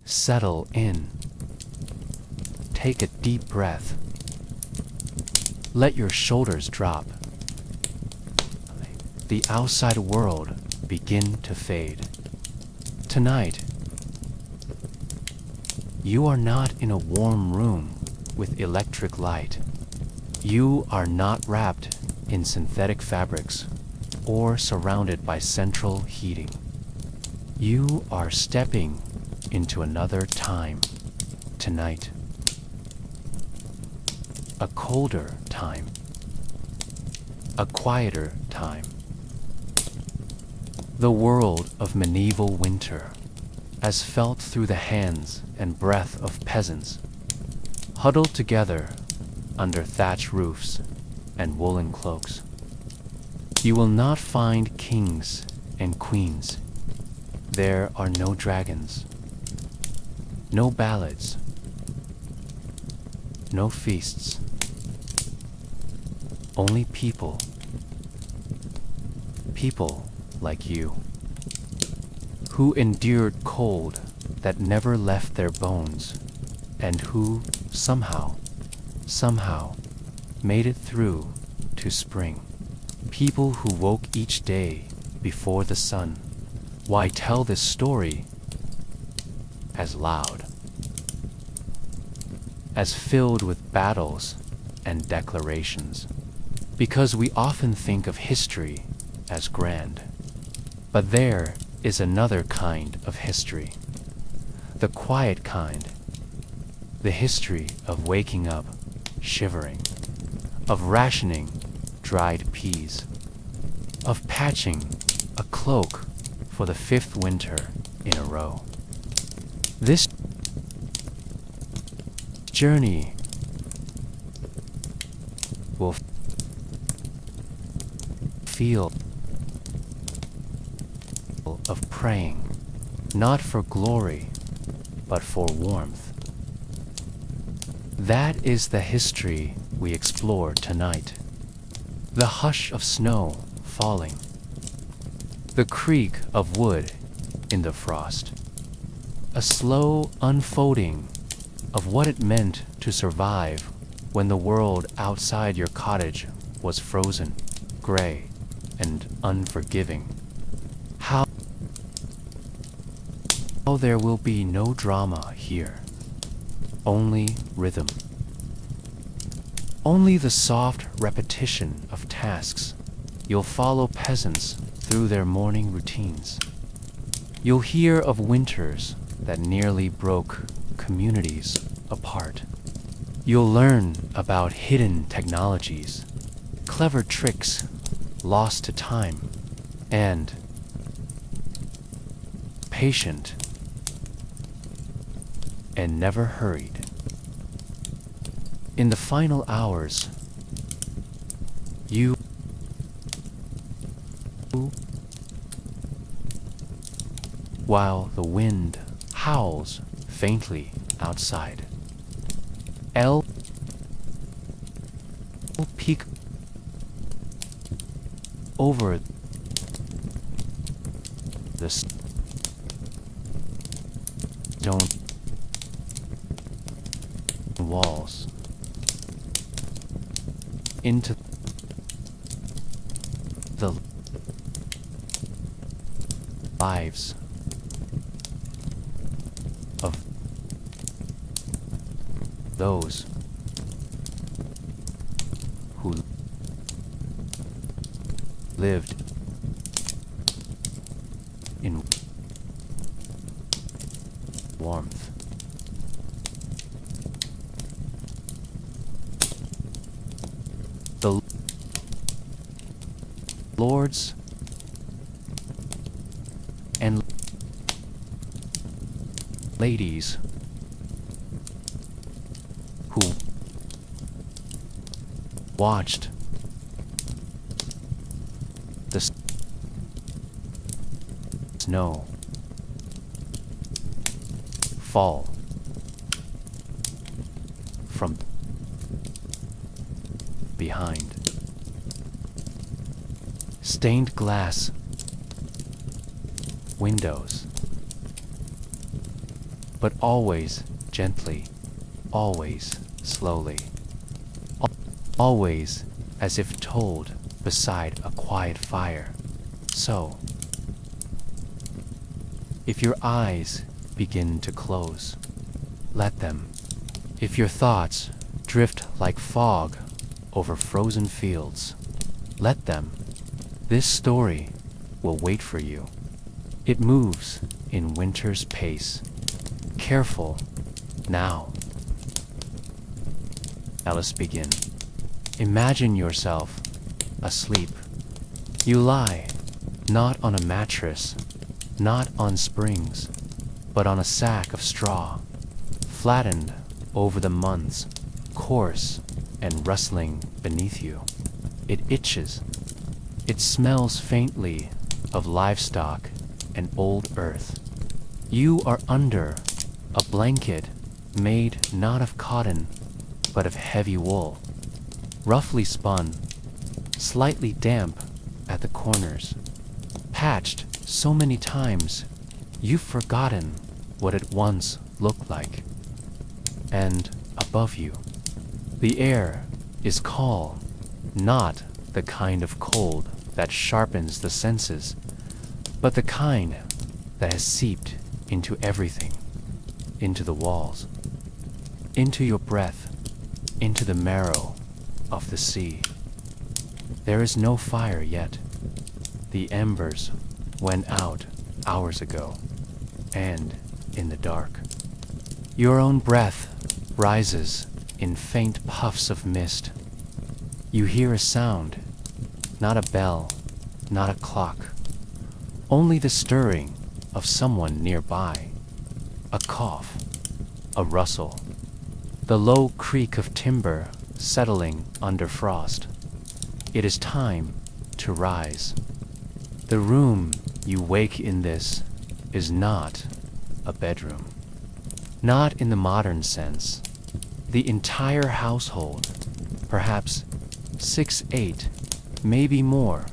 Settle in. Take a deep breath. Let your shoulders drop. The outside world begin to fade. Tonight, you are not in a warm room with electric light. You are not wrapped in synthetic fabrics or surrounded by central heating. You are stepping into another time tonight. A colder time. A quieter time. The world of medieval winter, as felt through the hands and breath of peasants, huddled together under thatch roofs and woolen cloaks. You will not find kings and queens. There are no dragons, no ballads, no feasts. Only people. People like you, who endured cold that never left their bones, and who somehow made it through to spring. People who woke each day before the sun. Why tell this story as loud, as filled with battles and declarations? Because we often think of history as grand. But there is another kind of history, the quiet kind, the history of waking up shivering, of rationing dried peas, of patching a cloak for the 5th winter in a row. This journey will feel of praying, not for glory, but for warmth. That is the history we explore tonight. The hush of snow falling, the creak of wood in the frost, a slow unfolding of what it meant to survive when the world outside your cottage was frozen, gray, and unforgiving. How there will be no drama here, only rhythm. Only the soft repetition of tasks. You'll follow peasants through their morning routines. You'll hear of winters that nearly broke communities apart. You'll learn about hidden technologies, clever tricks lost to time, and patient and never hurried. In the final hours, you while the wind howls faintly outside. Peek over the stone walls into the lives of those who lived in warmth. The lords and ladies who watched the snow fall from behind. Stained glass windows but always gently, always slowly, always as if told beside a quiet fire. So, if your eyes begin to close, let them. If your thoughts drift like fog over frozen fields, let them. This story will wait for you. It moves in winter's pace. Careful, now. Now let's begin. Imagine yourself asleep. You lie, not on a mattress, not on springs, but on a sack of straw, flattened over the months, coarse and rustling beneath you. It itches. It smells faintly of livestock and old earth. You are under a blanket made not of cotton, but of heavy wool, roughly spun, slightly damp at the corners, patched so many times you've forgotten what it once looked like. And above you, the air is calm, not the kind of cold that sharpens the senses, but the kind that has seeped into everything, into the walls, into your breath, into the marrow of the sea. There is no fire yet. The embers went out hours ago, and in the dark. Your own breath rises in faint puffs of mist. You hear a sound, not a bell, not a clock, only the stirring of someone nearby, a cough, a rustle, the low creak of timber settling under frost. It is time to rise. The room you wake in this is not a bedroom. Not in the modern sense. The entire household, perhaps 6, 8, maybe more,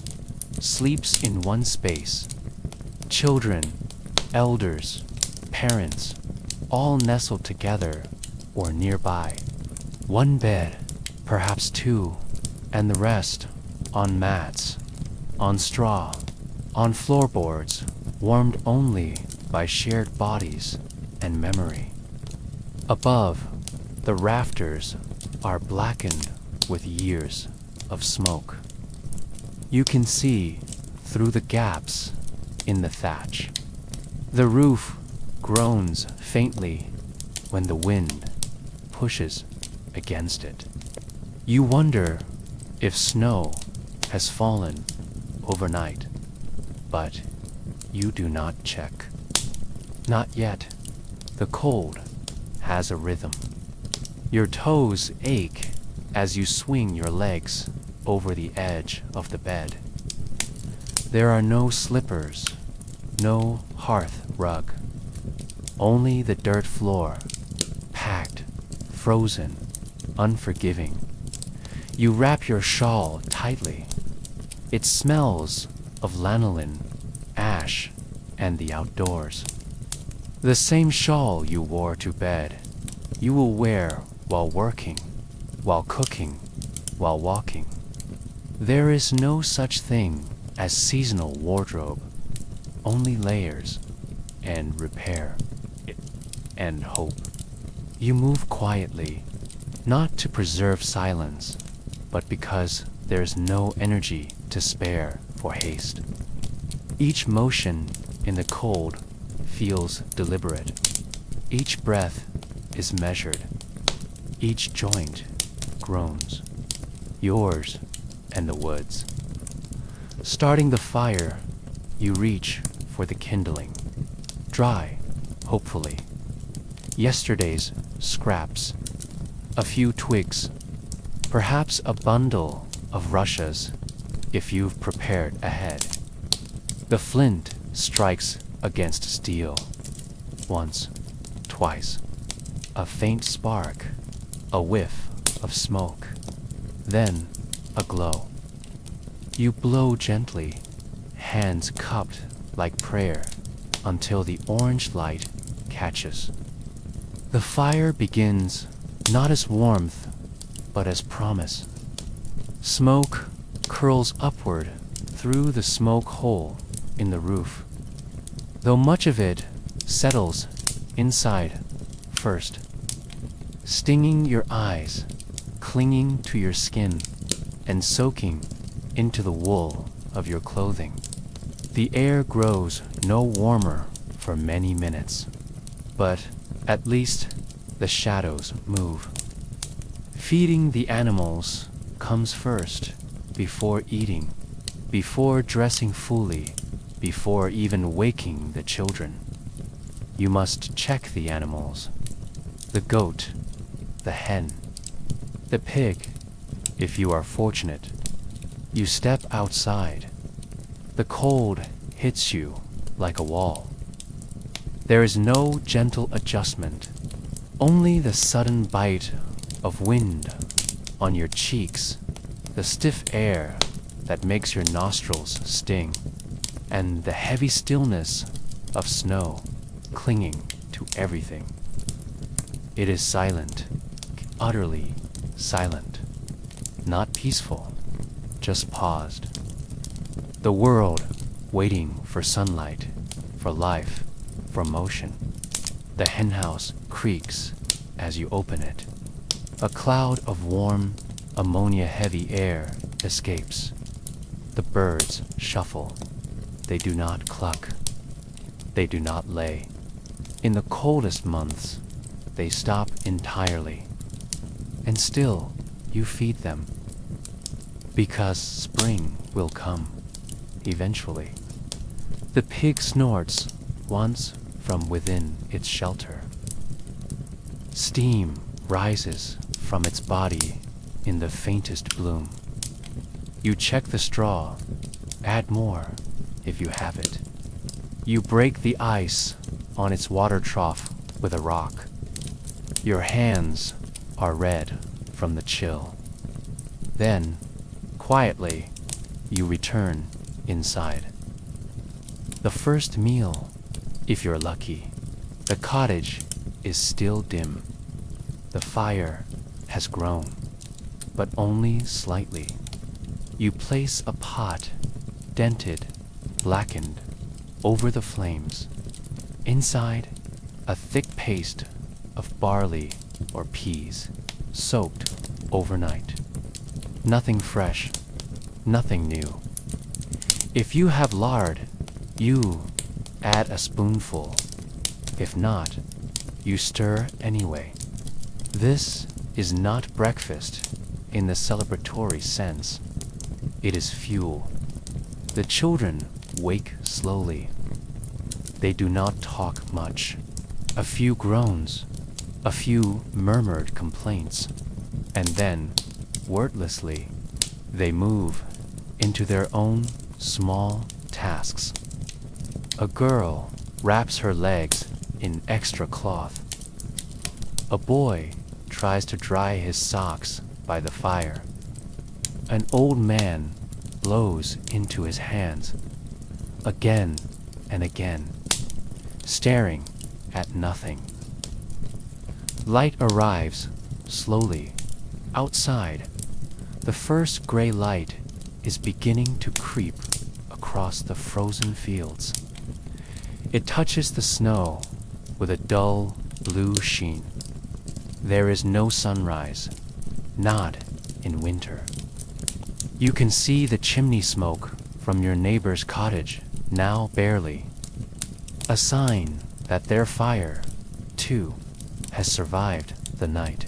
sleeps in one space. Children, elders, parents, all nestled together or nearby. One bed, perhaps 2, and the rest on mats, on straw, on floorboards, warmed only by shared bodies and memory. Above, the rafters are blackened with years of smoke. You can see through the gaps in the thatch. The roof groans faintly when the wind pushes against it. You wonder if snow has fallen overnight, but you do not check. Not yet. The cold has a rhythm. Your toes ache as you swing your legs over the edge of the bed. There are no slippers, no hearth rug, only the dirt floor, packed, frozen, unforgiving. You wrap your shawl tightly. It smells of lanolin, ash, and the outdoors. The same shawl you wore to bed, you will wear while working, while cooking, while walking. There is no such thing as seasonal wardrobe, only layers and repair and hope. You move quietly, not to preserve silence, but because there's no energy to spare for haste. Each motion in the cold feels deliberate. Each breath is measured. Each joint groans. Yours and the woods. Starting the fire, you reach for the kindling. Dry, hopefully. Yesterday's scraps. A few twigs. Perhaps a bundle of rushes if you've prepared ahead. The flint strikes against steel. Once, twice. A faint spark, a whiff of smoke, then a glow. You blow gently, hands cupped like prayer, until the orange light catches. The fire begins not as warmth, but as promise. Smoke curls upward through the smoke hole in the roof, though much of it settles inside first, stinging your eyes, clinging to your skin, and soaking into the wool of your clothing. The air grows no warmer for many minutes, but at least the shadows move. Feeding the animals comes first, before eating, before dressing fully, before even waking the children. You must check the animals, the goat, the hen, the pig, if you are fortunate. You step outside. The cold hits you like a wall. There is no gentle adjustment, only the sudden bite of wind on your cheeks, the stiff air that makes your nostrils sting, and the heavy stillness of snow clinging to everything. It is silent, utterly silent, not peaceful, just paused. The world waiting for sunlight, for life, for motion. The henhouse creaks as you open it. A cloud of warm, ammonia-heavy air escapes. The birds shuffle. They do not cluck. They do not lay. In the coldest months, they stop entirely. And still, you feed them. Because spring will come, eventually. The pig snorts once from within its shelter. Steam rises from its body in the faintest bloom. You check the straw, add more if you have it. You break the ice on its water trough with a rock. Your hands are red from the chill. Then, quietly, you return inside. The first meal, if you're lucky. The cottage is still dim. The fire has grown, but only slightly. You place a pot, dented, blackened, over the flames. Inside, a thick paste of barley or peas, soaked overnight. Nothing fresh, nothing new. If you have lard, you add a spoonful. If not, you stir anyway. This is not breakfast in the celebratory sense. It is fuel. The children wake slowly. They do not talk much. A few groans, a few murmured complaints, and then, wordlessly, they move into their own small tasks. A girl wraps her legs in extra cloth. A boy tries to dry his socks by the fire. An old man blows into his hands, again and again, staring at nothing. Light arrives, slowly, outside. The first gray light is beginning to creep across the frozen fields. It touches the snow with a dull blue sheen. There is no sunrise, not in winter. You can see the chimney smoke from your neighbor's cottage, now barely. A sign that their fire, too, has survived the night.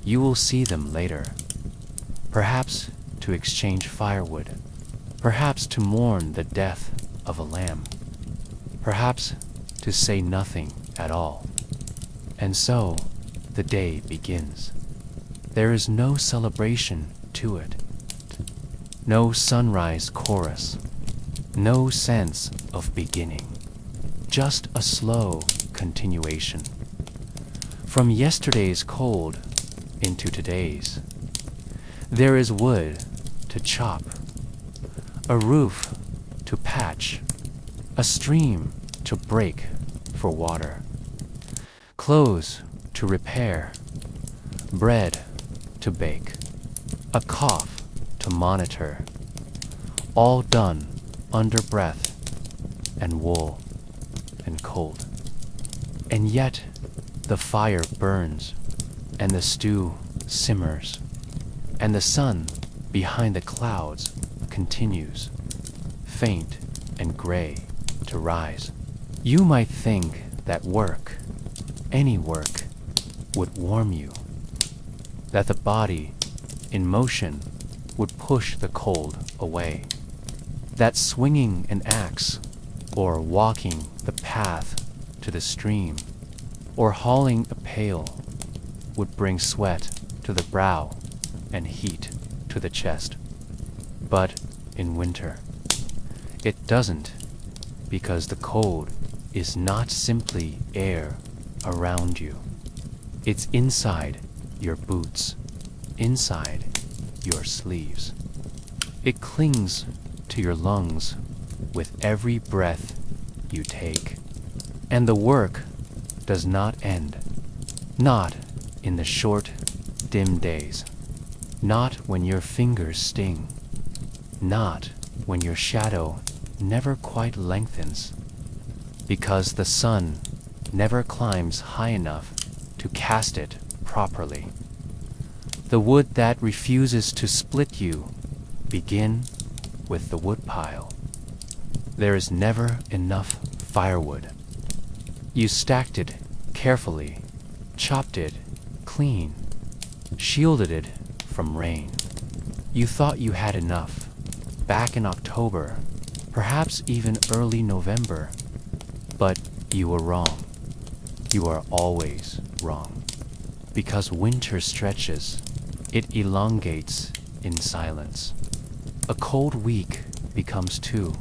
You will see them later, perhaps to exchange firewood, perhaps to mourn the death of a lamb, perhaps to say nothing at all. And so, the day begins. There is no celebration to it, no sunrise chorus, no sense of beginning, just a slow continuation. From yesterday's cold into today's. There is wood to chop, a roof to patch, a stream to break for water, clothes to repair, bread to bake, a cough to monitor, all done under breath and wool and cold. And yet the fire burns, and the stew simmers, and the sun behind the clouds continues, faint and gray, to rise. You might think that work, any work, would warm you, that the body in motion would push the cold away, that swinging an axe or walking the path to the stream or hauling a pail would bring sweat to the brow and heat to the chest. But in winter, it doesn't, because the cold is not simply air around you. It's inside your boots, inside your sleeves. It clings to your lungs with every breath you take. And the work does not end, not in the short, dim days, not when your fingers sting, not when your shadow never quite lengthens, because the sun never climbs high enough to cast it properly. The wood that refuses to split you begin with the woodpile. There is never enough firewood. You stacked it carefully, chopped it clean, shielded it from rain. You thought you had enough back in October, perhaps even early November, but you were wrong. You are always wrong. Because winter stretches, it elongates in silence. A cold week becomes 2,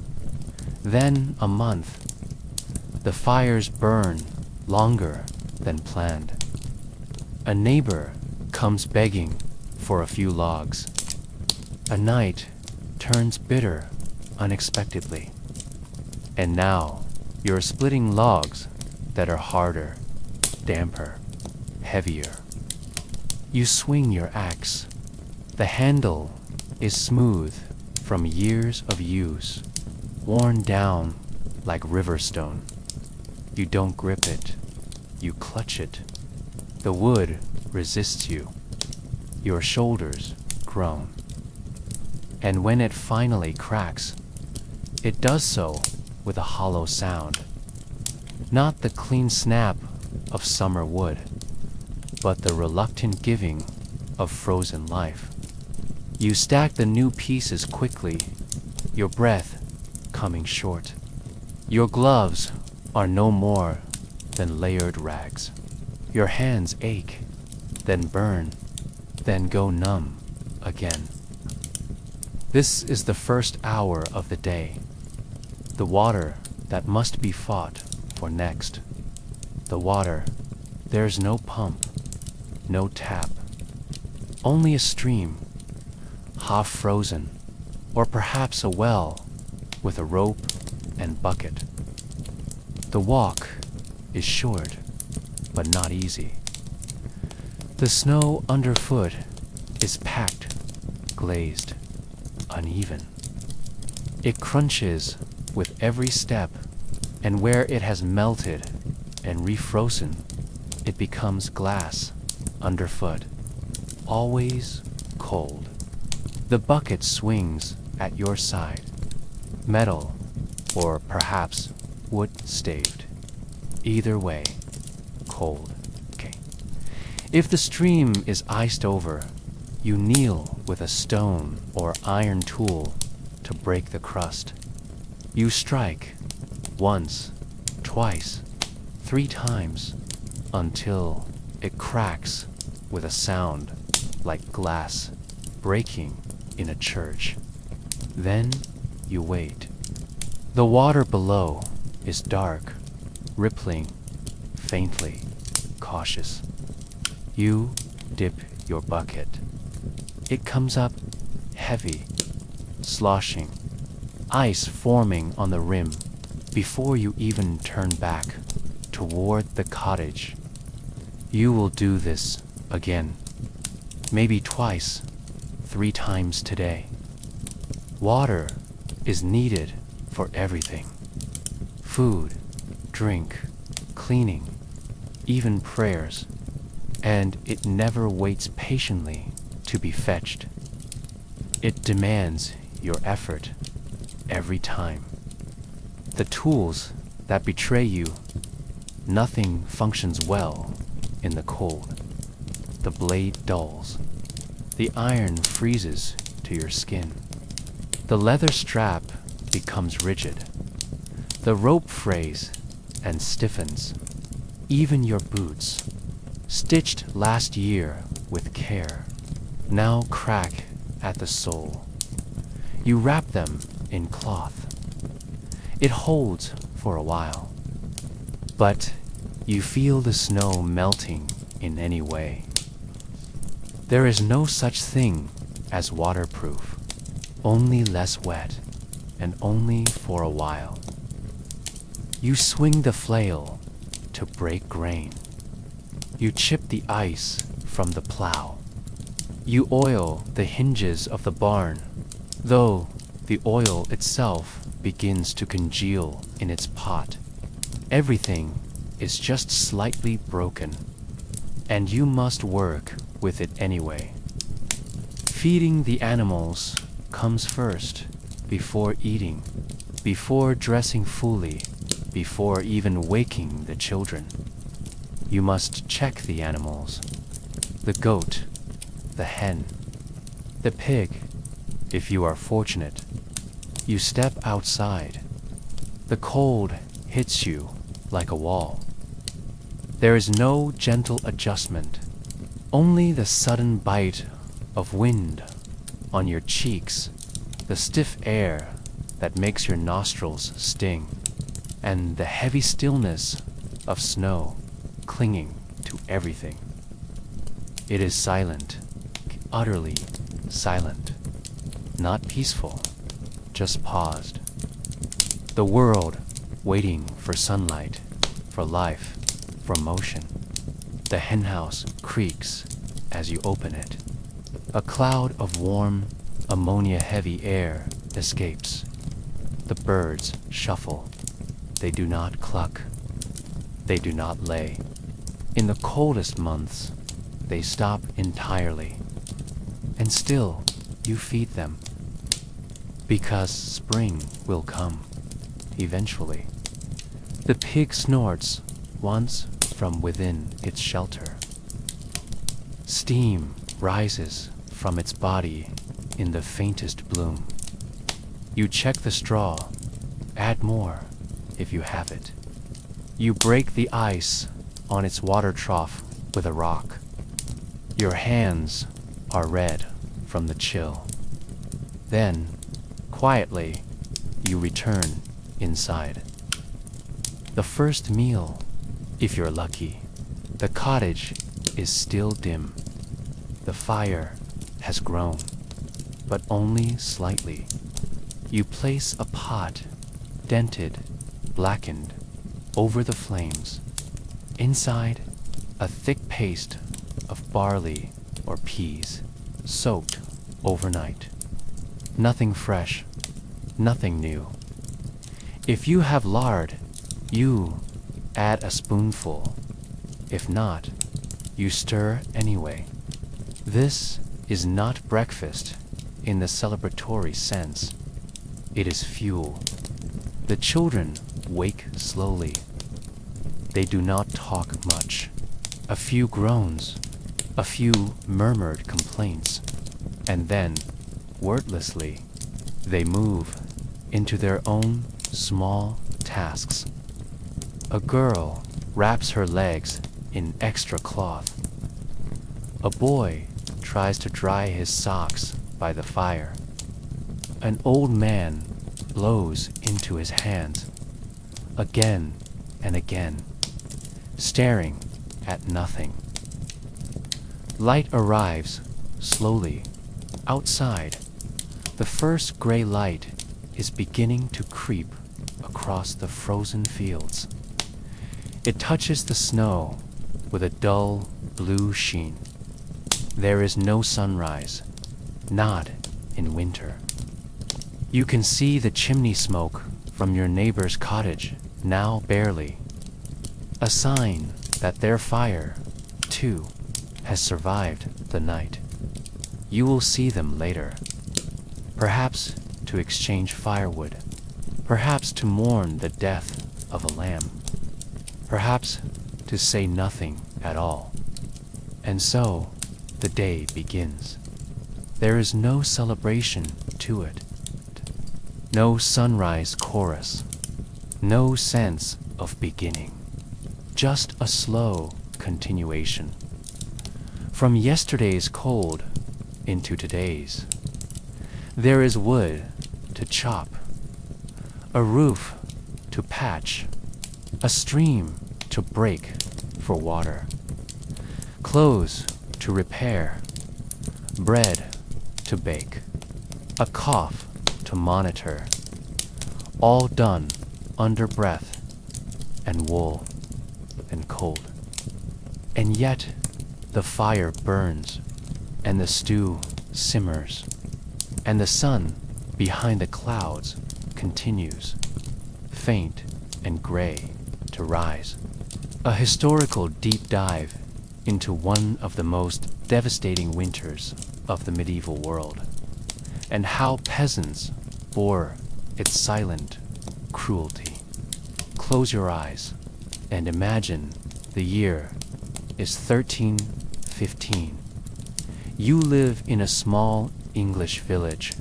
then a month. The fires burn longer than planned. A neighbor comes begging for a few logs. A night turns bitter unexpectedly. And now you're splitting logs that are harder, damper, heavier. You swing your axe. The handle is smooth from years of use, worn down like riverstone. You don't grip it, you clutch it. The wood resists you. Your shoulders groan. And when it finally cracks, it does so with a hollow sound. Not the clean snap of summer wood, but the reluctant giving of frozen life. You stack the new pieces quickly, your breath coming short. Your gloves are no more than layered rags. Your hands ache, then burn, then go numb again. This is the first hour of the day, the water that must be fought for next. The water, there's no pump, no tap, only a stream, half frozen, or perhaps a well with a rope and bucket. The walk is short, but not easy. The snow underfoot is packed, glazed, uneven. It crunches with every step, and where it has melted and refrozen, it becomes glass underfoot, always cold. The bucket swings at your side, metal or perhaps wood-staved. Either way, cold. Okay. If the stream is iced over, you kneel with a stone or iron tool to break the crust. You strike once, twice, 3 times, until it cracks with a sound like glass breaking in a church. Then you wait. The water below is dark, rippling, faintly, cautious. You dip your bucket. It comes up heavy, sloshing, ice forming on the rim before you even turn back toward the cottage. You will do this again, maybe twice, 3 times today. Water is needed for everything. Food, drink, cleaning, even prayers, and it never waits patiently to be fetched. It demands your effort every time. The tools that betray you, nothing functions well in the cold. The blade dulls. The iron freezes to your skin. The leather strap becomes rigid. The rope frays and stiffens. Even your boots, stitched last year with care, now crack at the sole. You wrap them in cloth. It holds for a while, but you feel the snow melting in any way. There is no such thing as waterproof, only less wet, and only for a while. You swing the flail to break grain. You chip the ice from the plow. You oil the hinges of the barn, though the oil itself begins to congeal in its pot. Everything is just slightly broken, and you must work with it anyway. Feeding the animals comes first, before eating, before dressing fully, before even waking the children. You must check the animals, the goat, the hen, the pig, if you are fortunate. You step outside. The cold hits you like a wall. There is no gentle adjustment, only the sudden bite of wind on your cheeks, the stiff air that makes your nostrils sting, and the heavy stillness of snow clinging to everything. It is silent, utterly silent, not peaceful, just paused. The world waiting for sunlight, for life, for motion. The henhouse creaks as you open it. A cloud of warm, ammonia-heavy air escapes. The birds shuffle. They do not cluck. They do not lay. In the coldest months, they stop entirely. And still, you feed them. Because spring will come, eventually. The pig snorts once from within its shelter. Steam rises from its body in the faintest bloom. You check the straw, add more if you have it. You break the ice on its water trough with a rock. Your hands are red from the chill. Then, quietly, you return inside. The first meal, if you're lucky. The cottage is still dim. The fire has grown, but only slightly. You place a pot, dented, blackened, over the flames. Inside, a thick paste of barley or peas, soaked overnight. Nothing fresh, nothing new. If you have lard, you add a spoonful. If not, you stir anyway. This is not breakfast in the celebratory sense. It is fuel. The children wake slowly. They do not talk much. A few groans, a few murmured complaints, and then, wordlessly, they move into their own small tasks. A girl wraps her legs in extra cloth. A boy tries to dry his socks by the fire. An old man blows into his hands, again and again, staring at nothing. Light arrives slowly outside. The first gray light is beginning to creep across the frozen fields. It touches the snow, with a dull blue sheen. There is no sunrise, not in winter. You can see the chimney smoke from your neighbor's cottage, now barely. A sign that their fire, too, has survived the night. You will see them later, perhaps to exchange firewood, perhaps to mourn the death of a lamb, perhaps to say nothing at all. And so the day begins. There is no celebration to it, no sunrise chorus, no sense of beginning, just a slow continuation. From yesterday's cold into today's. There is wood to chop, a roof to patch, a stream to break for water, clothes to repair, bread to bake, a cough to monitor, all done under breath and wool and cold. And yet the fire burns, and the stew simmers, and the sun behind the clouds continues, faint and gray, to rise. A historical deep dive into one of the most devastating winters of the medieval world, and how peasants bore its silent cruelty. Close your eyes and imagine the year is 1315. You live in a small English village,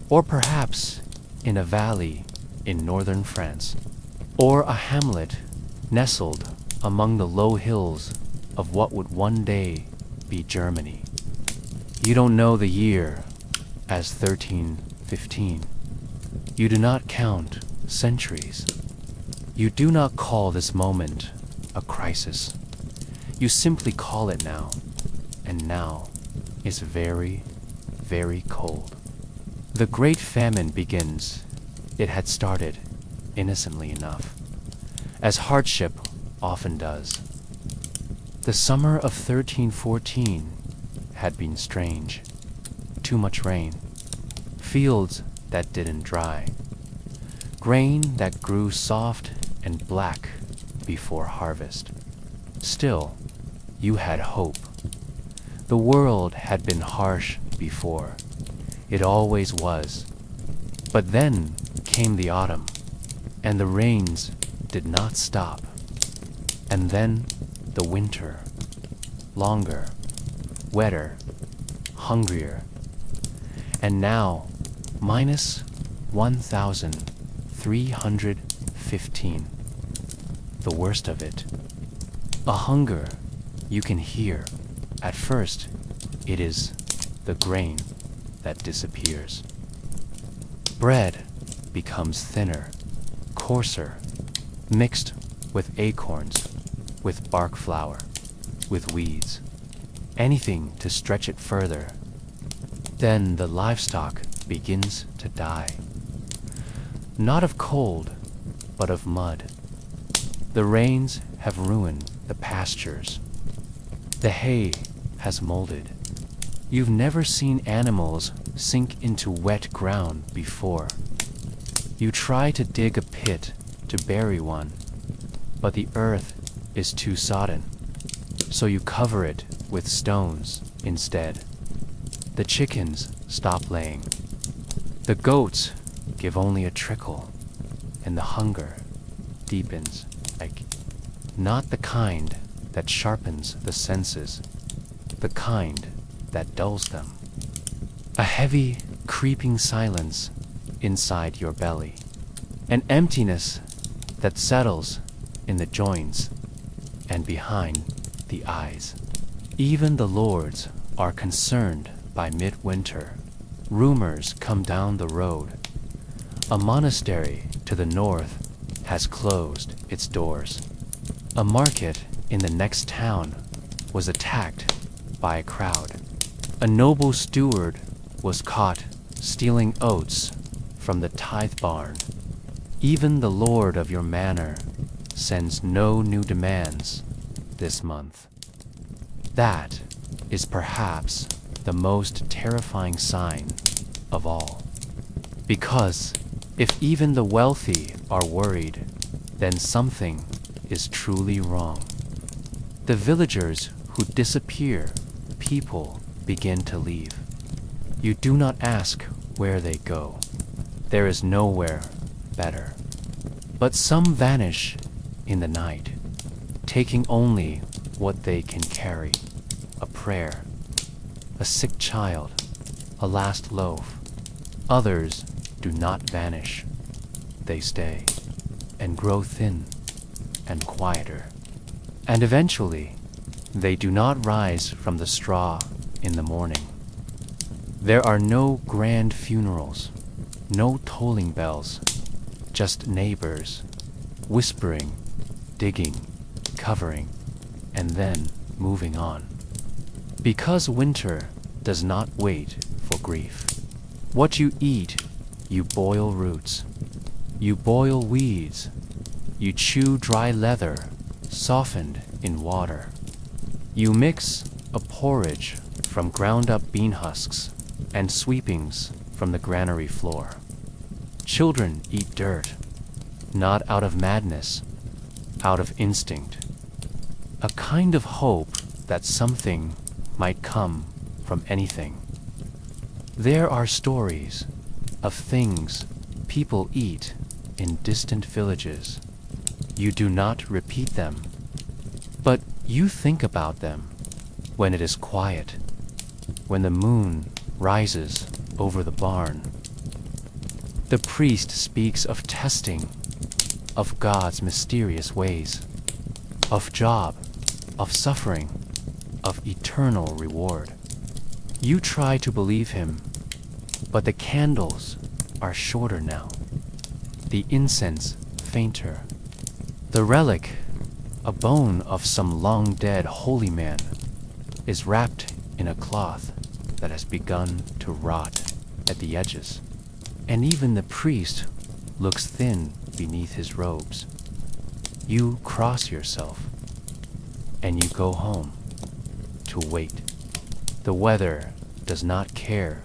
or perhaps in a valley in northern France, or a hamlet nestled among the low hills of what would one day be Germany. You don't know the year as 1315. You do not count centuries. You do not call this moment a crisis. You simply call it now, and now is very, very cold. The Great Famine begins. It had started innocently enough, as hardship often does. The summer of 1314 had been strange. Too much rain, fields that didn't dry, grain that grew soft and black before harvest. Still, you had hope. The world had been harsh before. It always was. But then came the autumn, and the rains did not stop. And then the winter, longer, wetter, hungrier. And now, minus 1,315. The worst of it. A hunger you can hear. At first, it is the grain that disappears. Bread becomes thinner, coarser, mixed with acorns, with bark flour, with weeds, anything to stretch it further. Then the livestock begins to die. Not of cold, but of mud. The rains have ruined the pastures. The hay has molded. You've never seen animals sink into wet ground before. You try to dig a pit to bury one, but the earth is too sodden, so you cover it with stones instead. The chickens stop laying. The goats give only a trickle, and the hunger deepens, like not the kind that sharpens the senses, the kind that dulls them. A heavy, creeping silence inside your belly, an emptiness that settles in the joints and behind the eyes. Even the lords are concerned by midwinter. Rumors come down the road. A monastery to the north has closed its doors. A market in the next town was attacked by a crowd. A noble steward was caught stealing oats from the tithe barn. Even the lord of your manor sends no new demands this month. That is perhaps the most terrifying sign of all. Because if even the wealthy are worried, then something is truly wrong. The villagers who disappear, people begin to leave. You do not ask where they go. There is nowhere better. But some vanish in the night, taking only what they can carry: a prayer, a sick child, a last loaf. Others do not vanish. They stay and grow thin and quieter. And eventually, they do not rise from the straw in the morning. There are no grand funerals, no tolling bells, just neighbors, whispering, digging, covering, and then moving on. Because winter does not wait for grief. What you eat, you boil roots, you boil weeds, you chew dry leather, softened in water. You mix a porridge from ground-up bean husks and sweepings from the granary floor. Children eat dirt, not out of madness, out of instinct. A kind of hope that something might come from anything. There are stories of things people eat in distant villages. You do not repeat them, but you think about them when it is quiet, when the moon rises over the barn. The priest speaks of testing, of God's mysterious ways, of job, of suffering, of eternal reward. You try to believe him, but the candles are shorter now, the incense fainter. The relic, a bone of some long-dead holy man, is wrapped in a cloth that has begun to rot at the edges, and even the priest looks thin beneath his robes. You cross yourself, and you go home to wait. The weather does not care.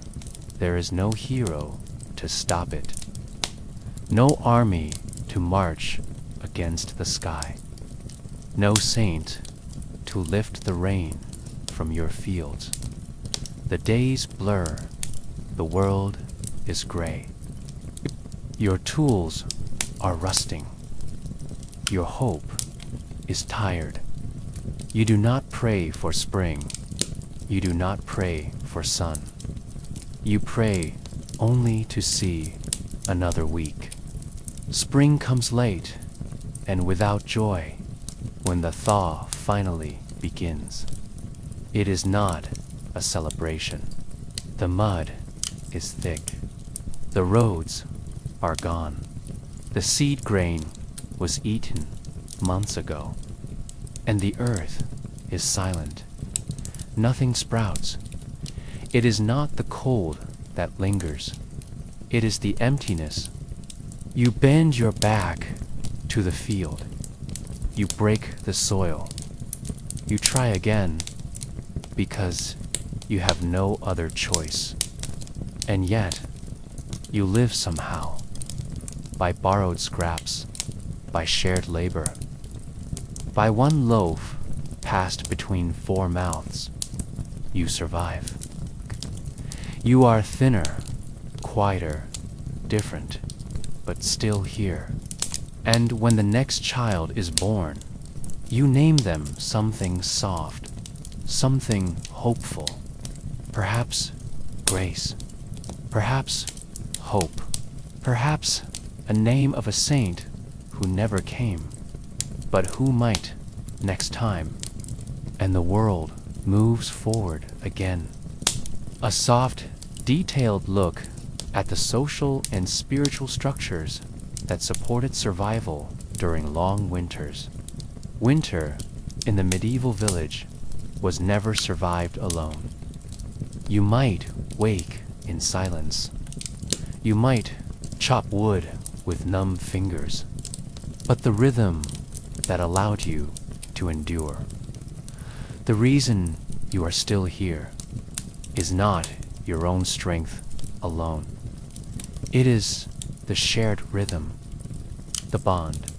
There is no hero to stop it, no army to march against the sky, no saint to lift the rain from your fields. The days blur, the world is gray. Your tools are rusting. Your hope is tired. You do not pray for spring. You do not pray for sun. You pray only to see another week. Spring comes late and without joy when the thaw finally begins. It is not a celebration. The mud is thick. The roads are gone. The seed grain was eaten months ago, and the earth is silent. Nothing sprouts. It is not the cold that lingers. It is the emptiness. You bend your back to the field. You break the soil. You try again because you have no other choice. And yet, you live somehow, by borrowed scraps, by shared labor, by one loaf passed between 4 mouths. You survive. You are thinner, quieter, different, but still here. And when the next child is born, you name them something soft, something hopeful, perhaps grace, perhaps hope, perhaps a name of a saint who never came, but who might next time. And the world moves forward again. A soft, detailed look at the social and spiritual structures that supported survival during long winters. Winter in the medieval village was never survived alone. You might wake in silence. You might chop wood with numb fingers, but the rhythm that allowed you to endure The reason you are still here is not your own strength alone. It is the shared rhythm, the bond,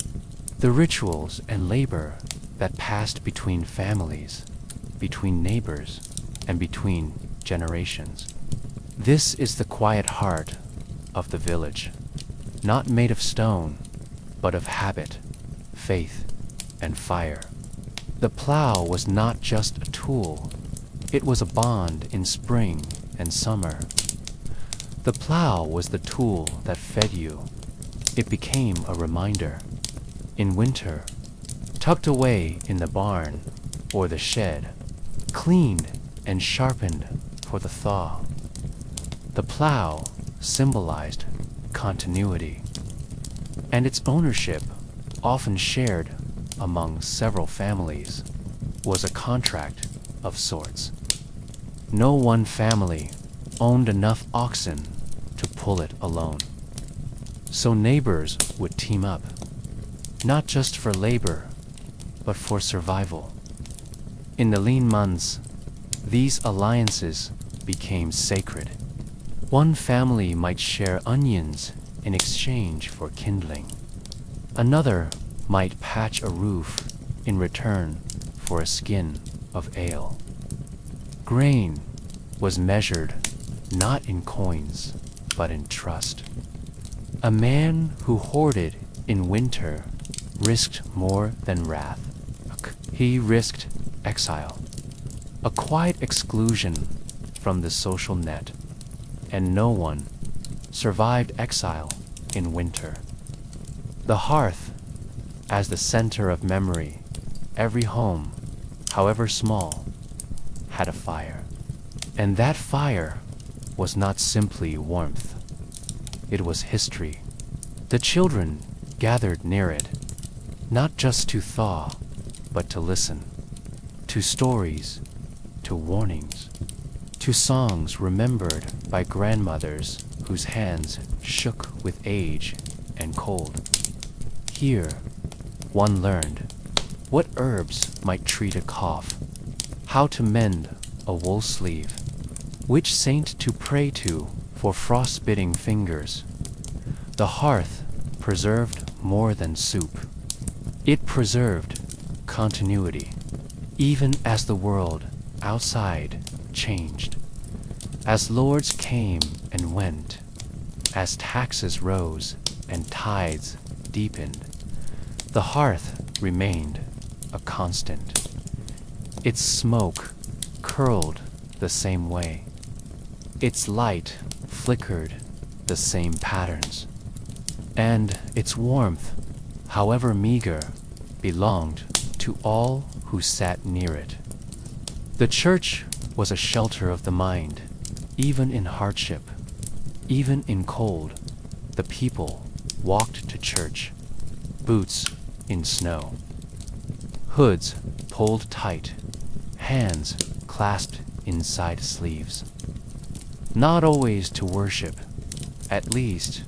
the rituals and labor that passed between families, between neighbors, and between generations. This is the quiet heart of the village, not made of stone, but of habit, faith, and fire. The plow was not just a tool, it was a bond in spring and summer. The plow was the tool that fed you. It became a reminder. In winter, tucked away in the barn or the shed, cleaned and sharpened for the thaw. The plow symbolized continuity, and its ownership, often shared among several families, was a contract of sorts. No one family owned enough oxen to pull it alone. So neighbors would team up, not just for labor, but for survival. In the lean months, these alliances became sacred. One family might share onions in exchange for kindling. Another might patch a roof in return for a skin of ale. Grain was measured not in coins, but in trust. A man who hoarded in winter risked more than wrath. He risked exile, a quiet exclusion from the social net, and no one survived exile in winter. The hearth, as the center of memory, every home, however small, had a fire. And that fire was not simply warmth. It was history. The children gathered near it, not just to thaw, but to listen, to stories, to warnings, to songs remembered by grandmothers whose hands shook with age and cold. Here, one learned what herbs might treat a cough, how to mend a wool sleeve, which saint to pray to for frostbiting fingers. The hearth preserved more than soup. It preserved continuity, even as the world outside changed. As lords came and went, as taxes rose and tides deepened, the hearth remained a constant. Its smoke curled the same way. Its light flickered the same patterns. And its warmth, however meager, belonged to all who sat near it. The church was a shelter of the mind, even in hardship, even in cold. The people walked to church, boots in snow, hoods pulled tight, hands clasped inside sleeves. Not always to worship, at least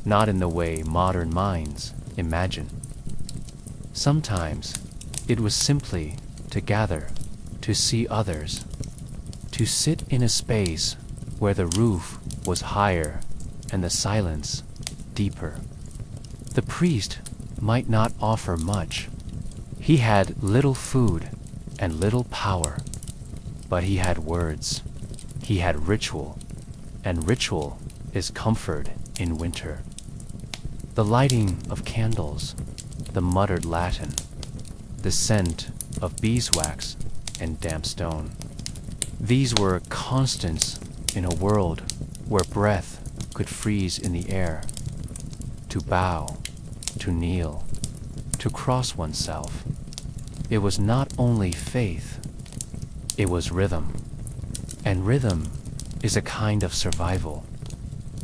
not in the way modern minds imagine. Sometimes it was simply to gather, to see others, to sit in a space where the roof was higher and the silence deeper. The priest might not offer much. He had little food and little power, but he had words. He had ritual, and ritual is comfort in winter. The lighting of candles, the muttered Latin, the scent of beeswax and damp stone. These were constants in a world where breath could freeze in the air. To bow, to kneel, to cross oneself. It was not only faith, it was rhythm. And rhythm is a kind of survival.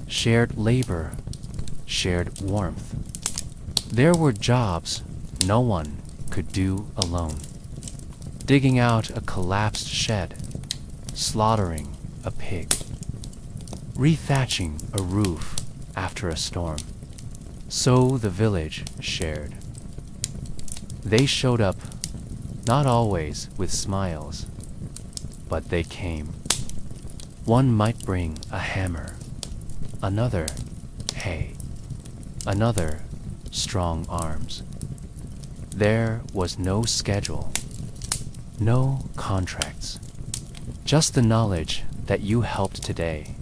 Shared labor, shared warmth. There were jobs no one could do alone. Digging out a collapsed shed, slaughtering a pig, rethatching a roof after a storm. So the village shared. They showed up not always with smiles, but they came. One might bring a hammer, another hay, another strong arms. There was no schedule, no contracts, just the knowledge that you helped today,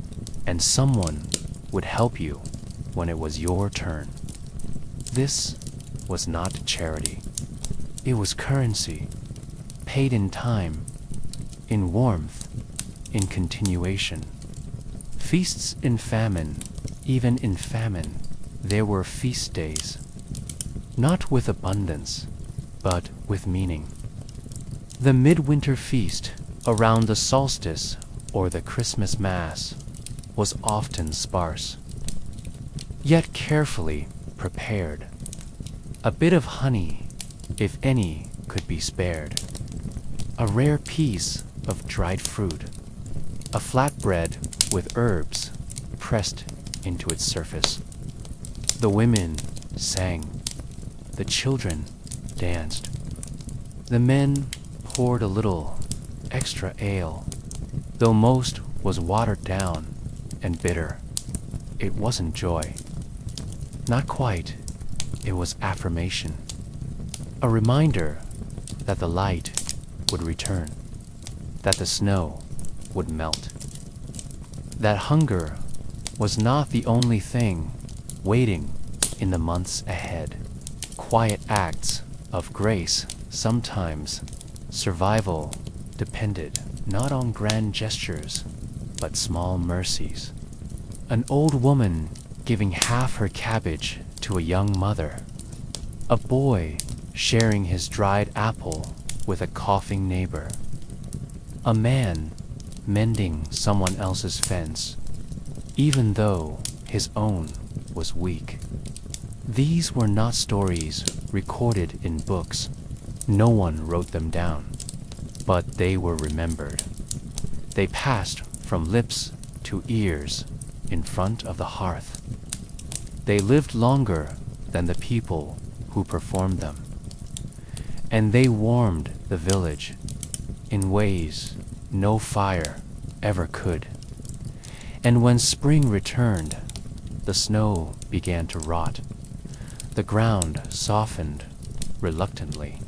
and someone would help you when it was your turn. This was not charity. It was currency, paid in time, in warmth, in continuation. Feasts in famine, even in famine, there were feast days. Not with abundance, but with meaning. The midwinter feast around the solstice or the Christmas Mass was often sparse, yet carefully prepared. A bit of honey, if any, could be spared. A rare piece of dried fruit, a flatbread with herbs pressed into its surface. The women sang, the children danced. The men poured a little extra ale, though most was watered down and bitter. It wasn't joy. Not quite. It was affirmation. A reminder that the light would return, that the snow would melt, that hunger was not the only thing waiting in the months ahead. Quiet acts of grace sometimes. Survival depended not on grand gestures, but small mercies. An old woman giving half her cabbage to a young mother. A boy sharing his dried apple with a coughing neighbor. A man mending someone else's fence, even though his own was weak. These were not stories recorded in books. No one wrote them down, but they were remembered. They passed from lips to ears in front of the hearth. They lived longer than the people who performed them, and they warmed the village in ways no fire ever could. And when spring returned, the snow began to rot. The ground softened reluctantly.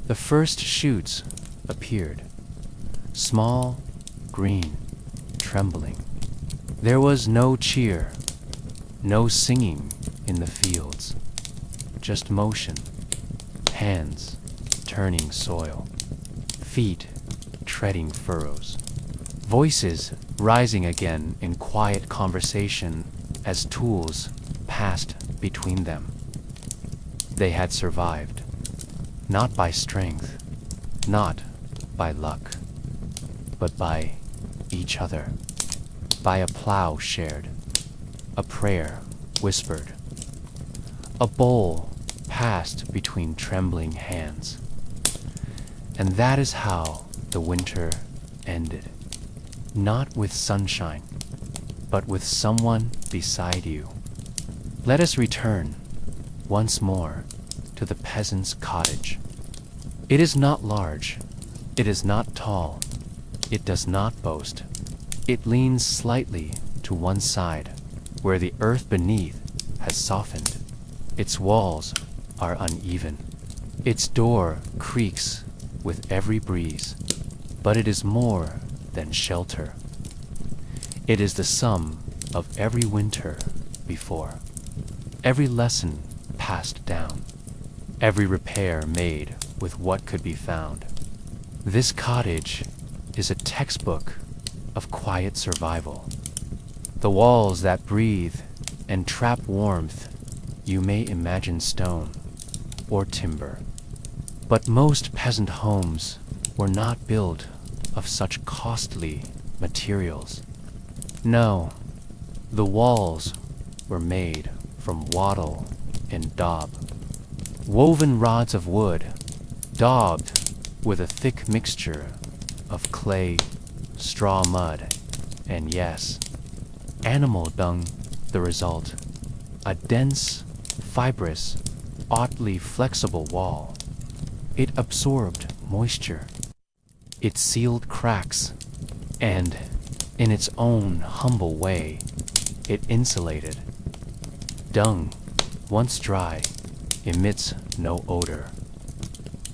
The first shoots appeared, small, green, trembling. There was no cheer, no singing in the fields, just motion, hands turning soil, feet treading furrows, voices rising again in quiet conversation as tools passed between them. They had survived, not by strength, not by luck, but by each other, by a plow shared, a prayer whispered, a bowl passed between trembling hands. And that is how the winter ended, not with sunshine, but with someone beside you. Let us return once more to the peasant's cottage. It is not large, it is not tall, it does not boast. It leans slightly to one side, where the earth beneath has softened. Its walls are uneven. Its door creaks with every breeze, but it is more than shelter. It is the sum of every winter before, every lesson passed down, every repair made with what could be found. This cottage is a textbook of quiet survival. The walls that breathe and trap warmth, you may imagine stone or timber. But most peasant homes were not built of such costly materials. No, the walls were made from wattle and daub, woven rods of wood, daubed with a thick mixture of clay, straw mud, and yes, animal dung the result. A dense, fibrous, oddly flexible wall. It absorbed moisture. It sealed cracks. And, in its own humble way, it insulated. Dung, once dry, emits no odor.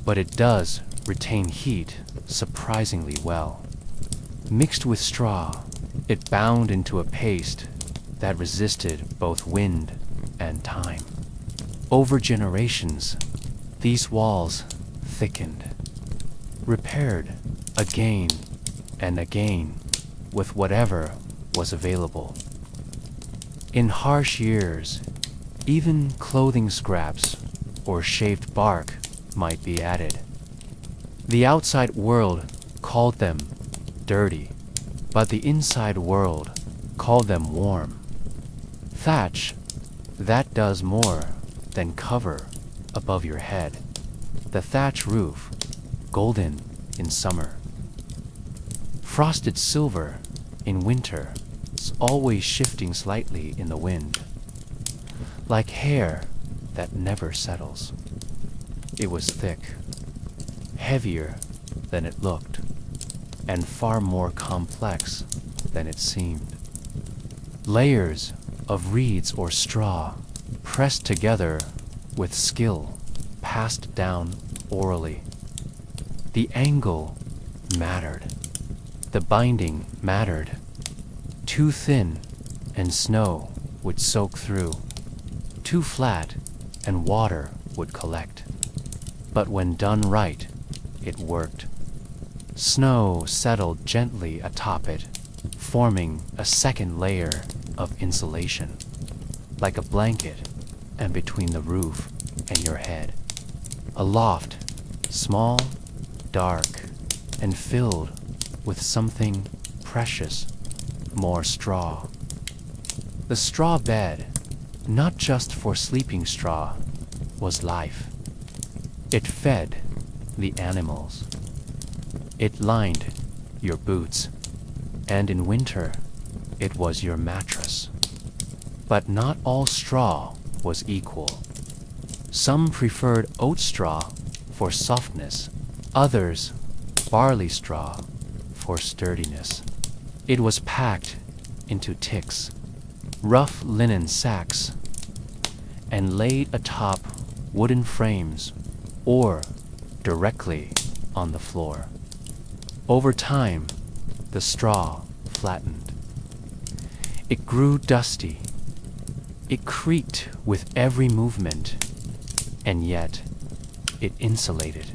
But it does retain heat surprisingly well. Mixed with straw, it bound into a paste that resisted both wind and time. Over generations, these walls thickened, repaired again and again with whatever was available. In harsh years, even clothing scraps or shaved bark might be added. The outside world called them dirty, but the inside world called them warm. Thatch, that does more than cover above your head. The thatch roof, golden in summer. Frosted silver in winter, always shifting slightly in the wind. Like hair that never settles. It was thick, heavier than it looked, and far more complex than it seemed. Layers of reeds or straw pressed together with skill, passed down orally. The angle mattered. The binding mattered. Too thin and snow would soak through. Too flat and water would collect. But when done right, it worked. Snow settled gently atop it, forming a second layer of insulation, like a blanket, and between the roof and your head. A loft, small, dark, and filled with something precious, more straw. The straw bed, not just for sleeping straw, was life. It fed the animals. It lined your boots, and in winter, it was your mattress. But not all straw was equal. Some preferred oat straw for softness, others barley straw for sturdiness. It was packed into ticks, rough linen sacks, and laid atop wooden frames or directly on the floor. Over time, the straw flattened. It grew dusty. It creaked with every movement, and yet it insulated.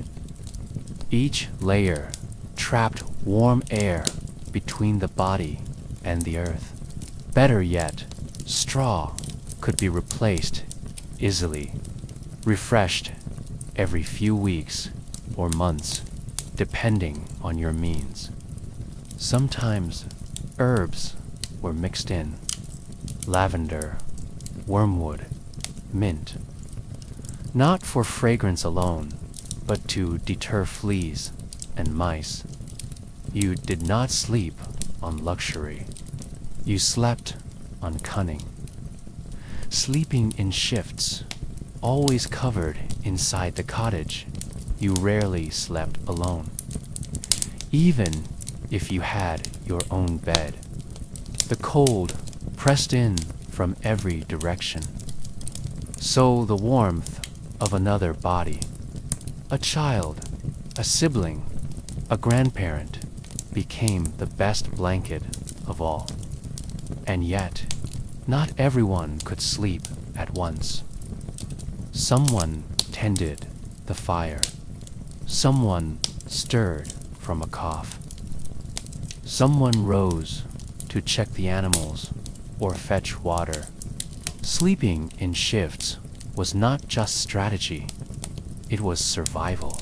Each layer trapped warm air between the body and the earth. Better yet, straw could be replaced easily, refreshed every few weeks or months, depending on your means. Sometimes herbs were mixed in: lavender, wormwood, mint. Not for fragrance alone, but to deter fleas and mice. You did not sleep on luxury. You slept on cunning. Sleeping in shifts, always covered inside the cottage, you rarely slept alone. Even if you had your own bed, the cold pressed in from every direction. So the warmth of another body, a child, a sibling, a grandparent, became the best blanket of all. And yet, not everyone could sleep at once. Someone tended the fire. Someone stirred from a cough. Someone rose to check the animals or fetch water. Sleeping in shifts was not just strategy, it was survival.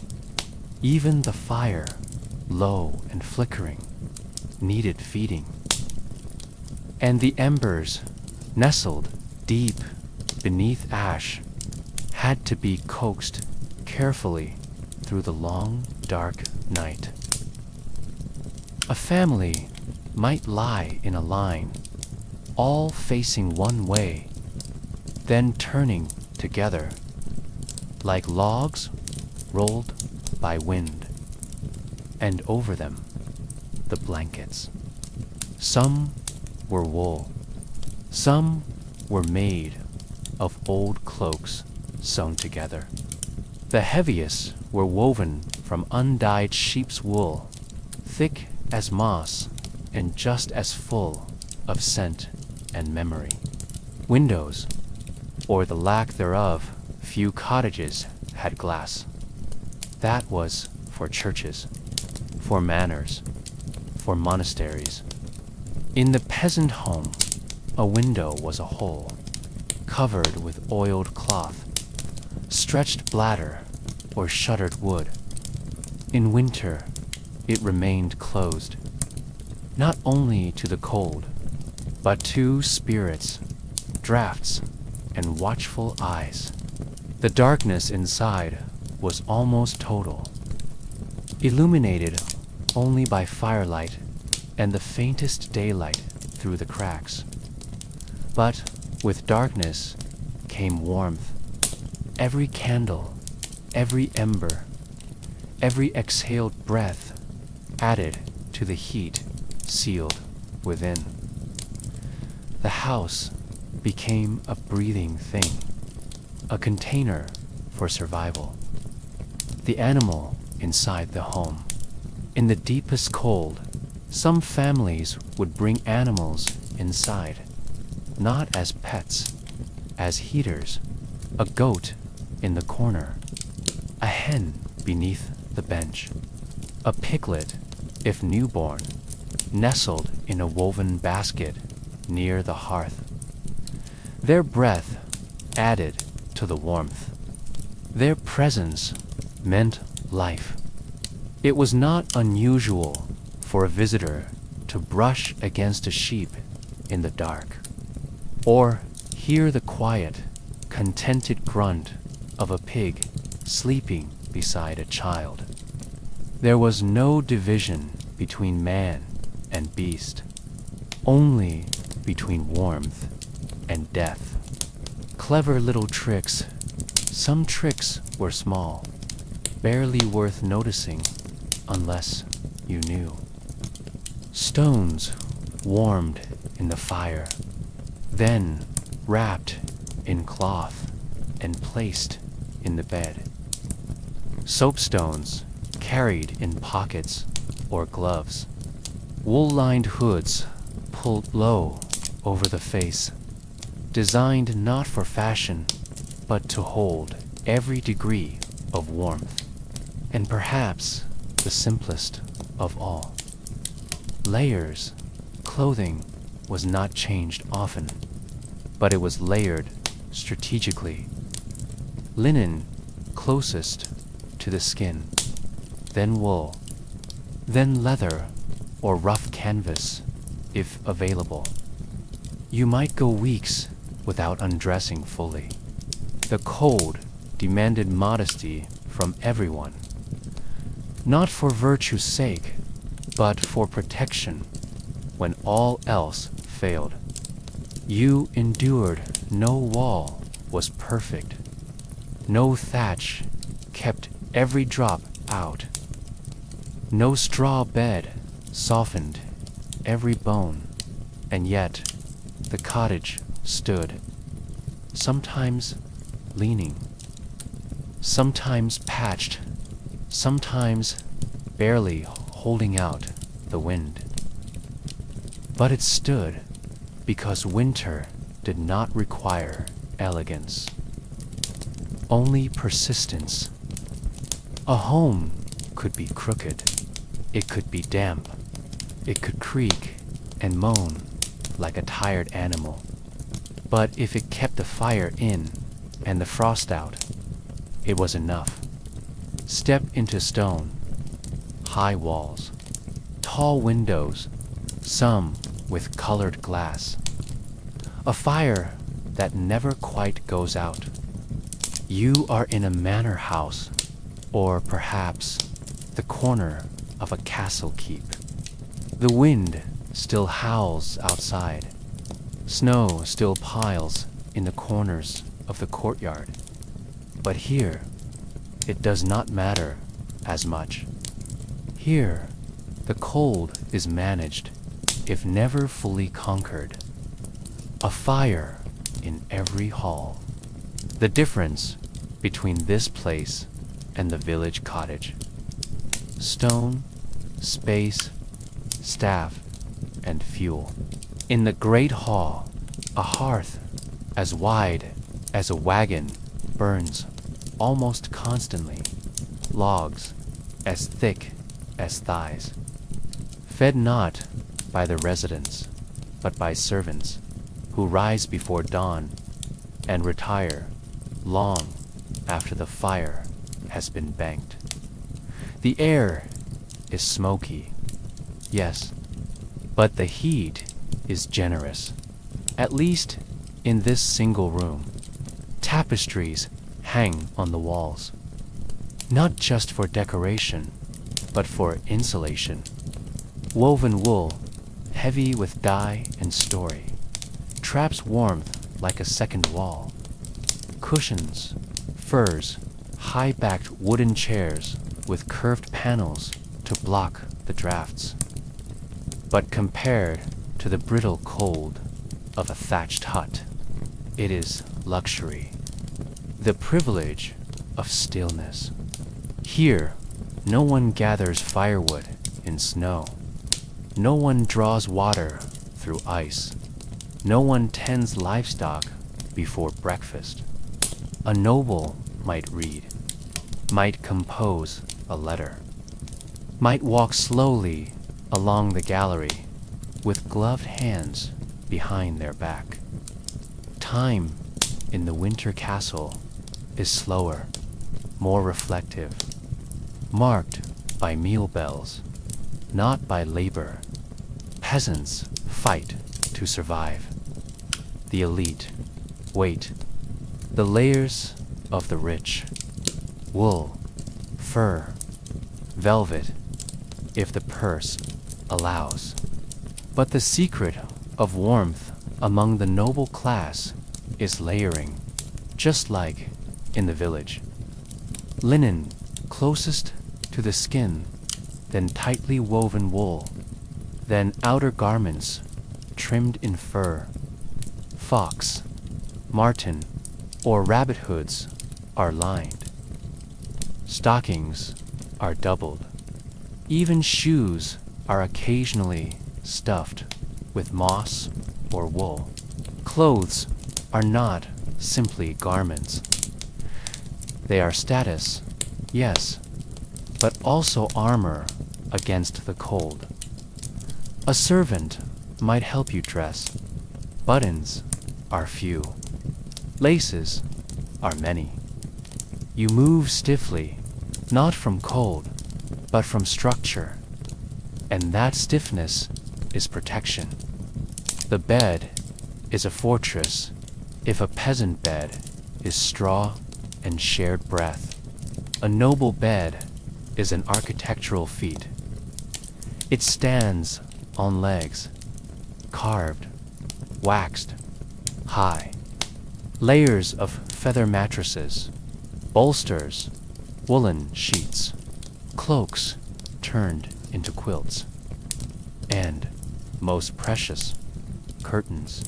Even the fire, low and flickering, needed feeding. And the embers, nestled deep beneath ash, had to be coaxed carefully through the long, dark night. A family might lie in a line, all facing one way, then turning together, like logs rolled by wind, and over them the blankets. Some were wool, some were made of old cloaks sewn together. The heaviest were woven from undyed sheep's wool, thick as moss and just as full of scent and memory. Windows, or the lack thereof, few cottages had glass. That was for churches, for manors, for monasteries. In the peasant home, a window was a hole, covered with oiled cloth, stretched bladder, or shuttered wood. In winter, it remained closed, not only to the cold, but to spirits, draughts, and watchful eyes. The darkness inside was almost total, illuminated only by firelight and the faintest daylight through the cracks. But with darkness came warmth. Every candle, every ember, every exhaled breath added to the heat sealed within. The house became a breathing thing, a container for survival. The animal inside the home. In the deepest cold, some families would bring animals inside, not as pets, as heaters, a goat in the corner, a hen beneath the bench, a piglet, if newborn, nestled in a woven basket near the hearth. Their breath added to the warmth. Their presence meant life. It was not unusual for a visitor to brush against a sheep in the dark, or hear the quiet, contented grunt of a pig sleeping beside a child. There was no division between man and beast, only between warmth and death. Clever little tricks. Some tricks were small, barely worth noticing unless you knew. Stones warmed in the fire, then wrapped in cloth and placed in the bed. Soapstones carried in pockets or gloves. Wool-lined hoods pulled low over the face, designed not for fashion, but to hold every degree of warmth. And perhaps the simplest of all, layers. Clothing was not changed often, but it was layered strategically. Linen closest to the skin, then wool, then leather or rough canvas, if available. You might go weeks without undressing fully. The cold demanded modesty from everyone, not for virtue's sake, but for protection when all else failed. You endured. No wall was perfect. No thatch kept every drop out. No straw bed softened every bone, and yet the cottage stood, sometimes leaning, sometimes patched, sometimes barely holding out the wind. But it stood because winter did not require elegance, only persistence. A home could be crooked, it could be damp, it could creak and moan like a tired animal. But if it kept the fire in and the frost out, it was enough. Step into stone, high walls, tall windows, some with colored glass. A fire that never quite goes out. You are in a manor house, or perhaps the corner of a castle keep. The wind still howls outside. Snow still piles in the corners of the courtyard. But here, it does not matter as much. Here, the cold is managed, if never fully conquered. A fire in every hall. The difference between this place and the village cottage. Stone, space, staff, and fuel. In the great hall, a hearth as wide as a wagon burns almost constantly. Logs as thick as thighs. Fed not by the residents, but by servants who rise before dawn and retire long after the fire has been banked. The air is smoky, yes, but the heat is generous. At least in this single room, tapestries hang on the walls, not just for decoration, but for insulation. Woven wool, heavy with dye and story, traps warmth like a second wall. Cushions, furs, high-backed wooden chairs with curved panels to block the drafts. But compared to the brittle cold of a thatched hut, it is luxury, the privilege of stillness. Here, no one gathers firewood in snow. No one draws water through ice. No one tends livestock before breakfast. A noble might read, might compose a letter, might walk slowly along the gallery with gloved hands behind their back. Time in the winter castle is slower, more reflective, marked by meal bells, not by labor. Peasants fight to survive. The elite wait. The layers of the rich. Wool, fur, velvet, if the purse allows. But the secret of warmth among the noble class is layering, just like in the village. Linen closest to the skin, then tightly woven wool, then outer garments trimmed in fur. Fox, marten, or rabbit hoods are lined. Stockings are doubled. Even shoes are occasionally stuffed with moss or wool. Clothes are not simply garments. They are status, yes, but also armor against the cold. A servant might help you dress. Buttons are few. Laces are many. You move stiffly, not from cold, but from structure, and that stiffness is protection. The bed is a fortress if a peasant bed is straw and shared breath. A noble bed is an architectural feat. It stands on legs, carved, waxed, high. Layers of feather mattresses, bolsters, woolen sheets, cloaks turned into quilts, and, most precious, curtains.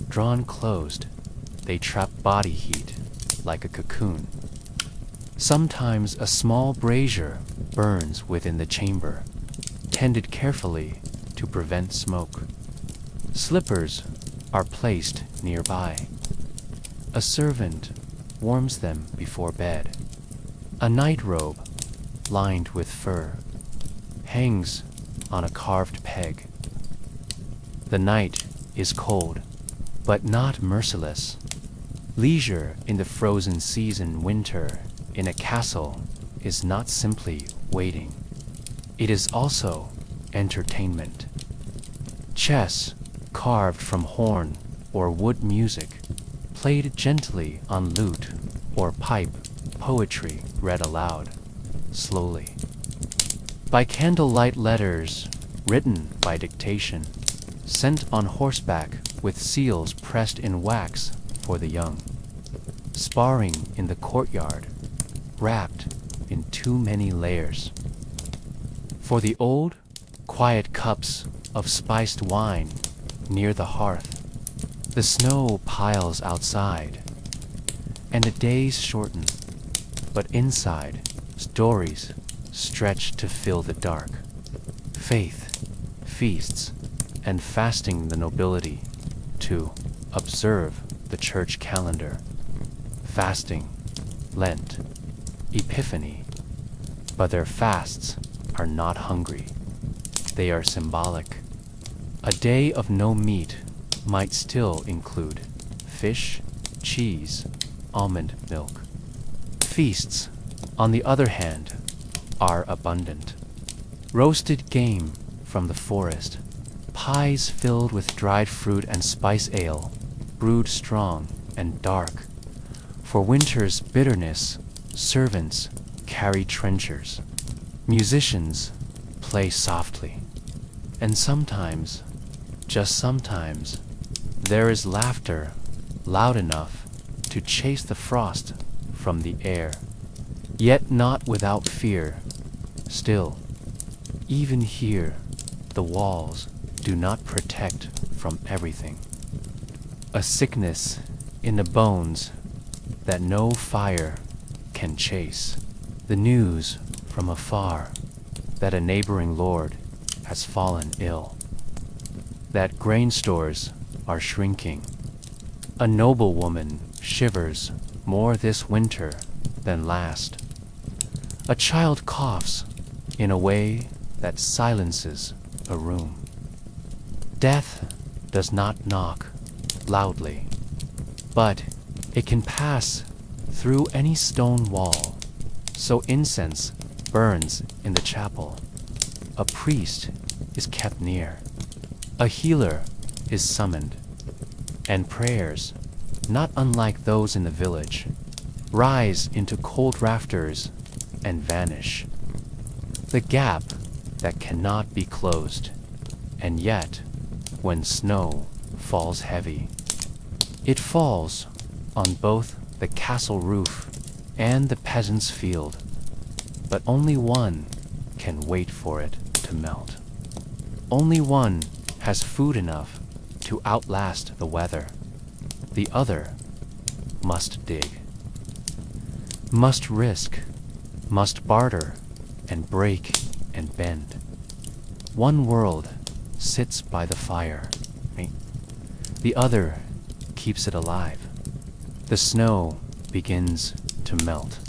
Drawn closed, they trap body heat like a cocoon. Sometimes a small brazier burns within the chamber, tended carefully to prevent smoke. Slippers are placed nearby. A servant warms them before bed. A nightrobe, lined with fur, hangs on a carved peg. The night is cold, but not merciless. Leisure in the frozen season winter in a castle is not simply waiting. It is also entertainment. Chess, carved from horn or wood music, played gently on lute or pipe, poetry read aloud, slowly. By candlelight letters, written by dictation, sent on horseback with seals pressed in wax for the young. Sparring in the courtyard, wrapped in too many layers. For the old, quiet cups of spiced wine near the hearth, the snow piles outside, and the days shorten, but inside, stories stretch to fill the dark. Faith, feasts, and fasting the nobility to observe the church calendar. Fasting, Lent, Epiphany, but their fasts are not hungry. They are symbolic. A day of no meat might still include fish, cheese, almond milk. Feasts, on the other hand, are abundant. Roasted game from the forest, pies filled with dried fruit and spice ale, brewed strong and dark. For winter's bitterness, servants carry trenchers. Musicians play softly. And sometimes, just sometimes, there is laughter loud enough to chase the frost from the air, yet not without fear. Still, even here, the walls do not protect from everything. A sickness in the bones that no fire can chase. The news from afar that a neighboring lord has fallen ill. That grain stores are shrinking. A noblewoman shivers more this winter than last. A child coughs in a way that silences a room. Death does not knock loudly, but it can pass through any stone wall. So incense burns in the chapel. A priest is kept near. A healer is summoned. And prayers, not unlike those in the village, rise into cold rafters and vanish. The gap that cannot be closed. And yet, when snow falls heavy, it falls on both the castle roof and the peasant's field, but only one can wait for it to melt. Only one has food enough to outlast the weather. The other must dig, must risk, must barter and break and bend. One world sits by the fire, the other keeps it alive. The snow begins to melt,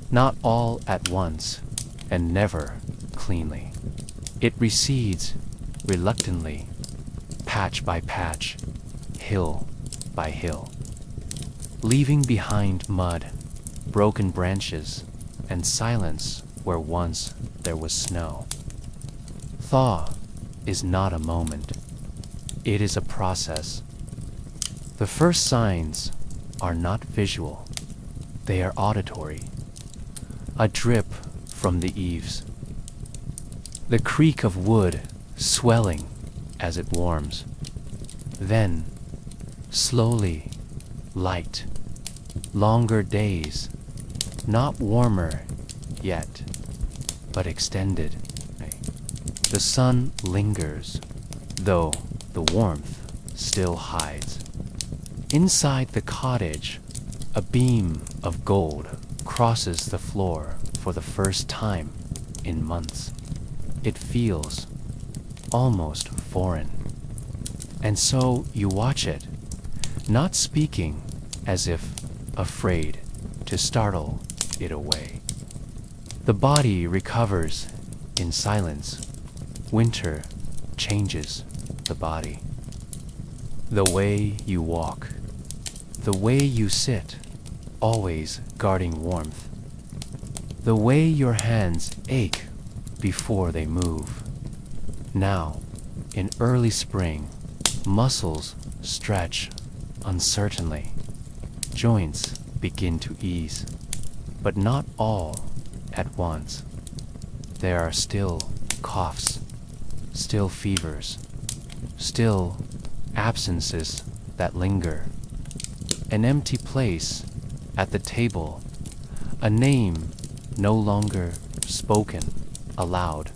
not all at once and never cleanly. It recedes reluctantly, patch by patch, hill by hill, leaving behind mud, broken branches, and silence where once there was snow. Thaw is not a moment. It is a process. The first signs are not visual. They are auditory. A drip from the eaves. The creak of wood swelling as it warms. Then, slowly, light, longer days, not warmer yet, but extended. The sun lingers, though the warmth still hides. Inside the cottage, a beam of gold crosses the floor for the first time in months. It feels almost foreign. And so you watch it, not speaking, as if afraid to startle it away. The body recovers in silence. Winter changes the body. The way you walk, the way you sit, always guarding warmth. The way your hands ache before they move. Now, in early spring, muscles stretch uncertainly. Joints begin to ease, but not all at once. There are still coughs, still fevers, still absences that linger. An empty place at the table, a name no longer spoken aloud,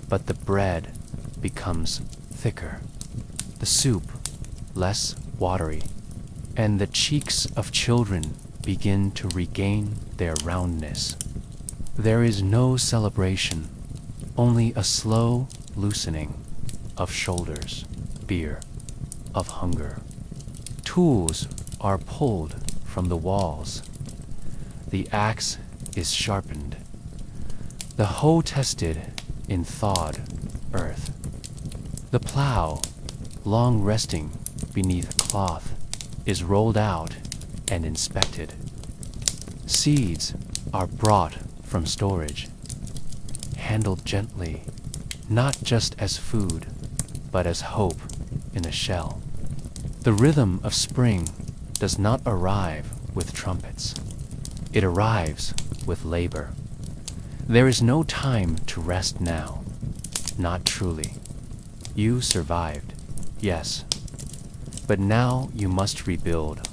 but the bread becomes thicker, the soup less watery, and the cheeks of children begin to regain their roundness. There is no celebration, only a slow loosening of shoulders, fear, of hunger. Tools are pulled from the walls. The axe is sharpened, the hoe tested in thawed earth. The plow, long resting beneath cloth, is rolled out and inspected. Seeds are brought from storage, handled gently, not just as food, but as hope in a shell. The rhythm of spring does not arrive with trumpets. It arrives with labor. There is no time to rest now. Not truly. You survived, yes. But now you must rebuild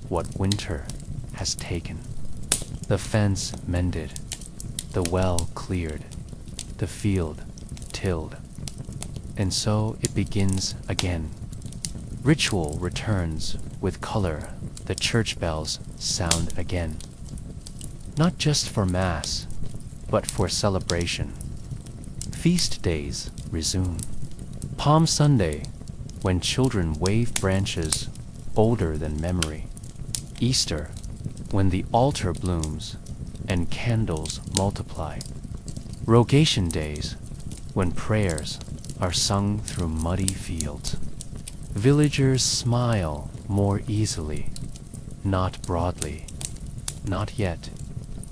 what winter has taken. The fence mended, the well cleared, the field tilled. And so it begins again. Ritual returns with color, the church bells sound again. Not just for Mass, but for celebration. Feast days resume. Palm Sunday, when children wave branches older than memory. Easter, when the altar blooms and candles multiply. Rogation days, when prayers are sung through muddy fields. Villagers smile more easily, not broadly, not yet,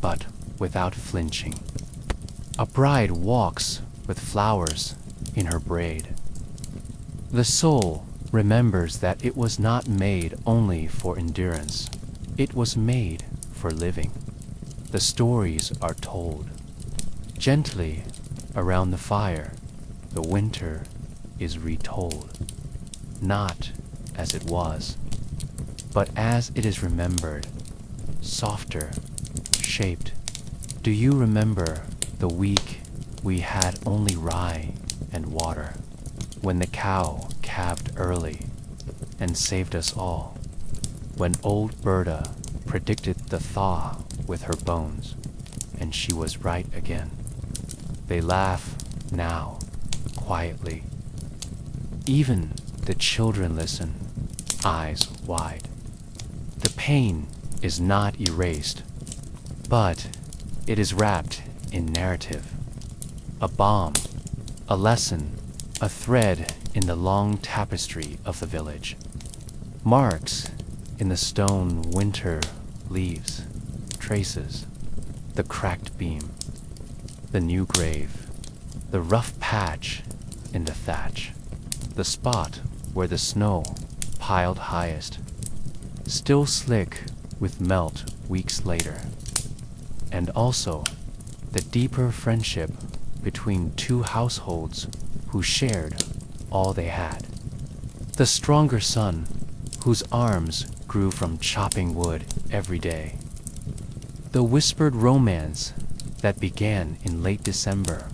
but without flinching. A bride walks with flowers in her braid. The soul remembers that it was not made only for endurance. It was made for living. The stories are told. Gently around the fire, the winter is retold. Not as it was, but as it is remembered, softer, shaped. Do you remember the week we had only rye and water, when the cow calved early and saved us all, when old Berta predicted the thaw with her bones, and she was right again? They laugh now, quietly. Even the children listen, eyes wide. The pain is not erased, but it is wrapped in narrative. A balm, a lesson, a thread in the long tapestry of the village. Marks in the stone winter leaves, traces, the cracked beam, the new grave, the rough patch in the thatch, the spot where the snow piled highest, still slick with melt weeks later, and also the deeper friendship between two households who shared all they had. The stronger son, whose arms grew from chopping wood every day. The whispered romance that began in late December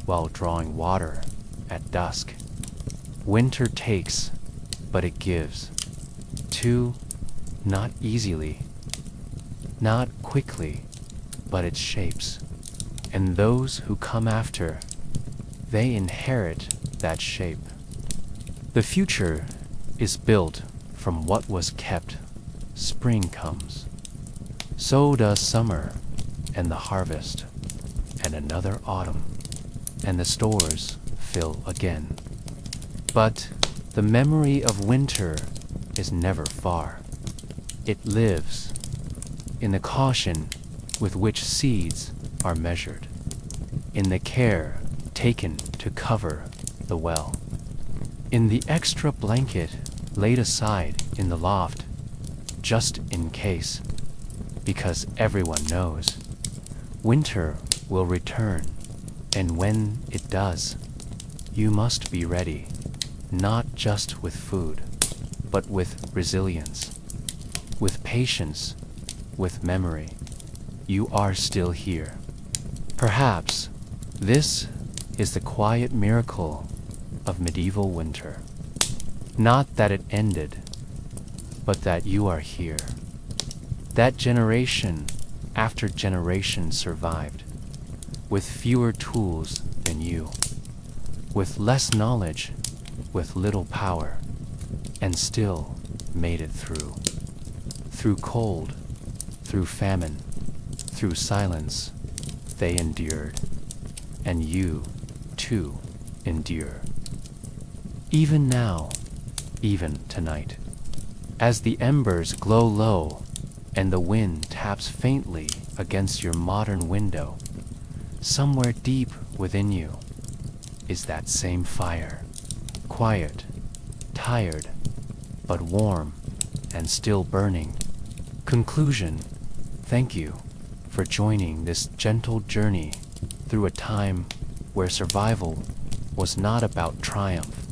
while drawing water at dusk. Winter takes, but it gives. Too, not easily, not quickly, but it shapes. And those who come after, they inherit that shape. The future is built from what was kept. Spring comes. So does summer and the harvest, and another autumn, and the stores fill again. But the memory of winter is never far. It lives in the caution with which seeds are measured, in the care taken to cover the well, in the extra blanket laid aside in the loft, just in case, because everyone knows winter will return, and when it does, you must be ready, not just with food, but with resilience, with patience, with memory. You are still here. Perhaps this is the quiet miracle of medieval winter. Not that it ended, but that you are here. That generation after generation survived, with fewer tools than you, with less knowledge, with little power, and still made it through. Through cold, through famine, through silence, they endured, and you, too, endure. Even now, even tonight, as the embers glow low and the wind taps faintly against your modern window, somewhere deep within you is that same fire, quiet, tired, but warm and still burning. Conclusion: thank you for joining this gentle journey through a time where survival was not about triumph,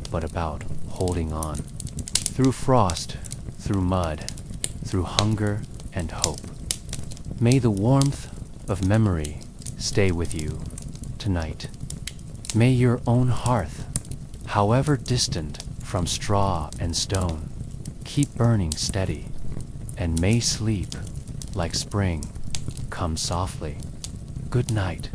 but about holding on. Through frost, through mud, through hunger and hope. May the warmth of memory stay with you tonight. May your own hearth, however distant from straw and stone, keep burning steady, and may sleep, like spring, come softly. Good night.